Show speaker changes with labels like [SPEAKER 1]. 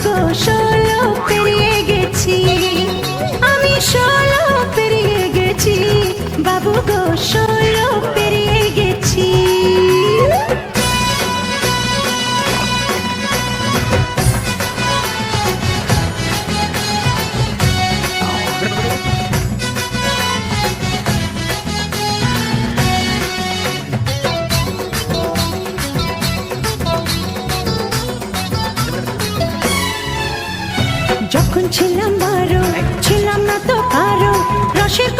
[SPEAKER 1] গো 16 পেরিয়ে গেছি, আমি 16 পেরিয়ে গেছি, বাবু গো 16 পেরিয়ে গেছি। যখন ছিলাম 12 ছিলাম না তো কারো রসের